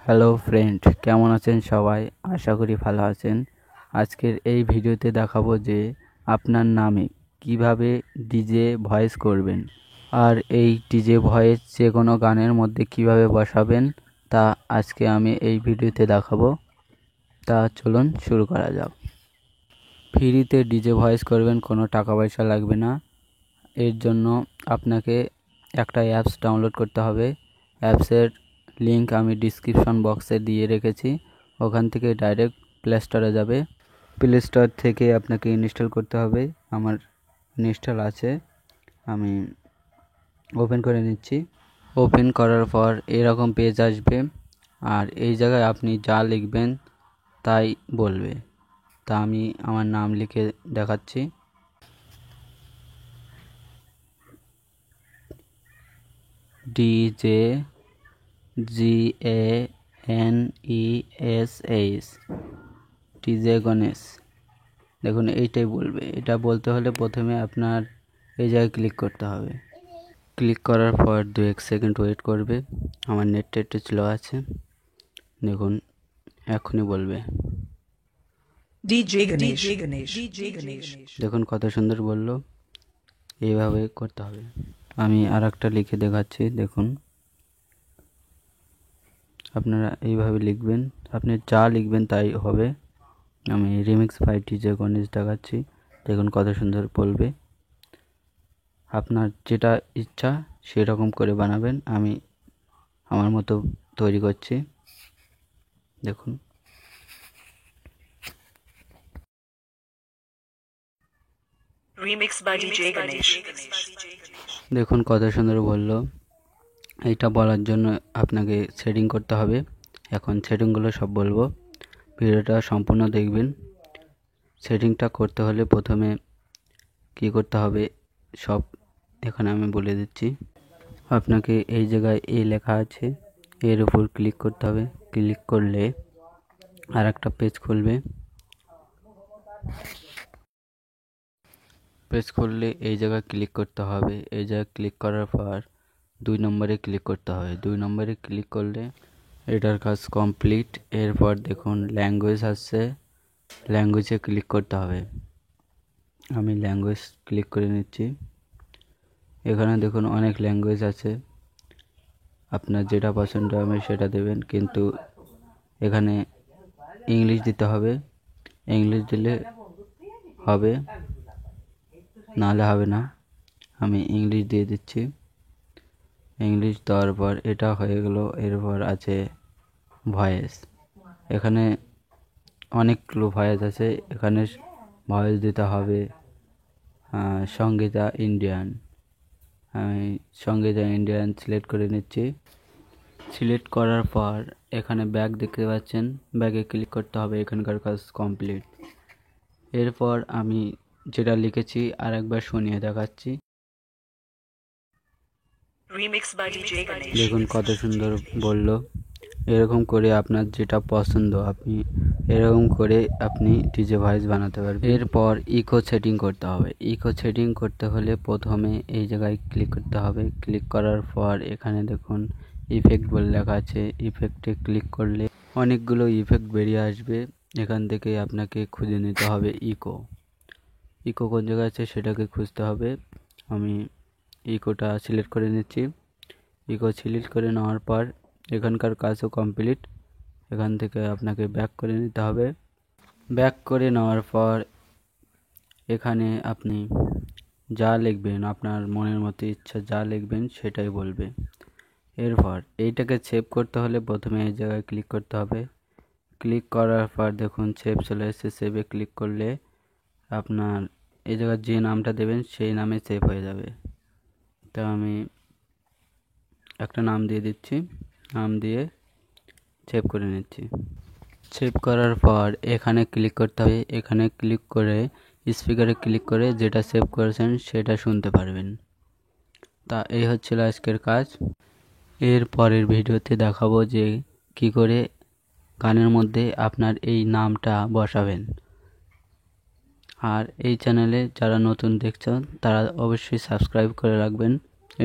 Hello friend, কেমন আছেন সবাই? আশা করি ভালো আছেন। আজকের এই ভিডিওতে দেখাবো যে আপনার নামে কিভাবে ডিজে ভয়েস করবেন, আর এই ডিজে ভয়েস যে কোনো গানের মধ্যে কিভাবে বসাবেন তা আজকে আমি এই ভিডিওতে দেখাবো। তা চলুন শুরু করা যাক। ফ্রিতে ডিজে ভয়েস করবেন, কোনো টাকা পয়সা লাগবে না। এর জন্য আপনাকে একটা অ্যাপস ডাউনলোড করতে হবে। অ্যাপসের লিংক আমি ডিসক্রিপশন বক্সে দিয়ে রেখেছি, ওখান থেকে ডাইরেক্ট প্লে স্টোরে যাবে। প্লে স্টোর থেকে আপনাকে ইনস্টল করতে হবে। আমার ইনস্টল আছে, আমি ওপেন করে নিচ্ছি। ওপেন করার পর এরকম পেজ আসবে, আর এই জায়গায় আপনি যা লিখবেন তাই বলবে। তা আমি আমার নাম লিখে দেখাচ্ছি। DJGANESH, DJ Ganesh. দেখুন এইটাই বলবে। এটা বলতে হলে প্রথমে আপনার এই জায়গায় ক্লিক করতে হবে। ক্লিক করার পর 2-1 সেকেন্ড ওয়েট করবে। আমার নেটটা একটু স্লো আছে, দেখুন এখনই বলবে। দেখুন কত সুন্দর বললো। এইভাবে করতে হবে। আমি আর একটা লিখে দেখাচ্ছি, দেখুন আপনারা এইভাবে লিখবেন, আপনি যা লিখবেন তাই হবে। আমি রিমিক্স বাই ডিজে গণেশ দেখাচ্ছি, দেখুন কত সুন্দর বলবে। আপনার যেটা ইচ্ছা সেরকম করে বানাবেন। আমি আমার মতো তৈরি করছি, দেখুন। Remix by DJ Ganesh. দেখুন কত সুন্দর বললো। এইটা বলার জন্য আপনাকে সেটিং করতে হবে। এখন সেটিংগুলো সব বলবো, ভিডিওটা সম্পূর্ণ দেখবেন। সেটিংটা করতে হলে প্রথমে কি করতে হবে সব এখানে আমি বলে দিচ্ছি। আপনাকে এই জায়গায় এই লেখা আছে, এর উপর ক্লিক করতে হবে। ক্লিক করলে আর একটা পেজ খুলবে। পেজ খুললে এই জায়গায় ক্লিক করতে হবে। এই জায়গায় ক্লিক করার পর 2 নম্বরে ক্লিক করতে হবে। 2 নম্বরে ক্লিক করলে এটার কাজ কমপ্লিট। এরপর দেখুন ল্যাঙ্গুয়েজ আসছে, ল্যাঙ্গুয়েজে ক্লিক করতে হবে। আমি ল্যাঙ্গুয়েজ ক্লিক করে নিচ্ছি। এখানে দেখুন অনেক ল্যাঙ্গুয়েজ আছে, আপনার যেটা পছন্দ হবে সেটা দেবেন, কিন্তু এখানে ইংলিশ দিতে হবে। ইংলিশ দিলে হবে, নাহলে হবে না। আমি ইংলিশ দিয়ে দিচ্ছি। ইংলিশ দেওয়ার পর এটা হয়ে গেল। এরপর আছে ভয়েস। এখানে অনেকগুলো ভয়েস আছে, এখানে ভয়েস দিতে হবে সঙ্গীতা ইন্ডিয়ান। আমি সঙ্গীতা ইন্ডিয়ান সিলেক্ট করে নিচ্ছি। সিলেক্ট করার পর এখানে ব্যাক দেখতে পাচ্ছেন, ব্যাকে ক্লিক করতে হবে। এখানকার কাজ কমপ্লিট। এরপর আমি যেটা লিখেছি আর একবার শুনিয়ে দেখাচ্ছি। Remix by DJ Ganesh. দেখুন কত সুন্দর বললো। এরকম করে আপনার যেটা পছন্দ আপনি এরকম করে আপনি ডিজে ভয়েস বানাতে পারবেন। এরপর ইকো সেটিং করতে হবে। ইকো সেটিং করতে হলে প্রথমে এই জায়গায় ক্লিক করতে হবে। ক্লিক করার পর এখানে দেখুন ইফেক্ট বলে লেখা আছে। ইফেক্টে ক্লিক করলে অনেকগুলো ইফেক্ট বেরিয়ে আসবে। এখান থেকে আপনাকে খুঁজে নিতে হবে ইকো। ইকো কোন জায়গায় আছে সেটাকে খুঁজতে হবে। আমি ইকোটা সিলেক্ট করে নিচ্ছি। ইকো সিলেক্ট করে নেওয়ার পর এখানকার কাজও কমপ্লিট। এখান থেকে আপনাকে ব্যাক করে নিতে হবে। ব্যাক করে নেওয়ার পর এখানে আপনি যা লিখবেন, আপনার মনের মতো ইচ্ছা যা লিখবেন সেটাই বলবে। এরপর এইটাকে সেভ করতে হলে প্রথমে এই জায়গায় ক্লিক করতে হবে। ক্লিক করার পর দেখুন সেভ চলে এসেছে। সেভে ক্লিক করলে আপনার এই জায়গায় যে নামটা দেবেন সেই নামে সেভ হয়ে যাবে। তো আমি একটা নাম দিয়ে দিচ্ছি, নাম দিয়ে সেভ করে নিচ্ছি। সেভ করার পর এখানে ক্লিক করতে হবে। এখানে ক্লিক করে স্পিকারে ক্লিক করে যেটা সেভ করেছেন সেটা শুনতে পারবেন। তা এই হচ্ছিল আজকের কাজ। এর পরের ভিডিওতে দেখাবো যে কি করে গানের মধ্যে আপনার এই নামটা বসাবেন। আর এই চ্যানেলে যারা নতুন দেখছেন তারা অবশ্যই সাবস্ক্রাইব করে রাখবেন।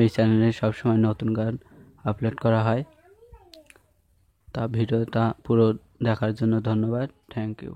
এই চ্যানেলে সবসময় নতুন গান আপলোড করা হয়। তা ভিডিওটা পুরো দেখার জন্য ধন্যবাদ। Thank you.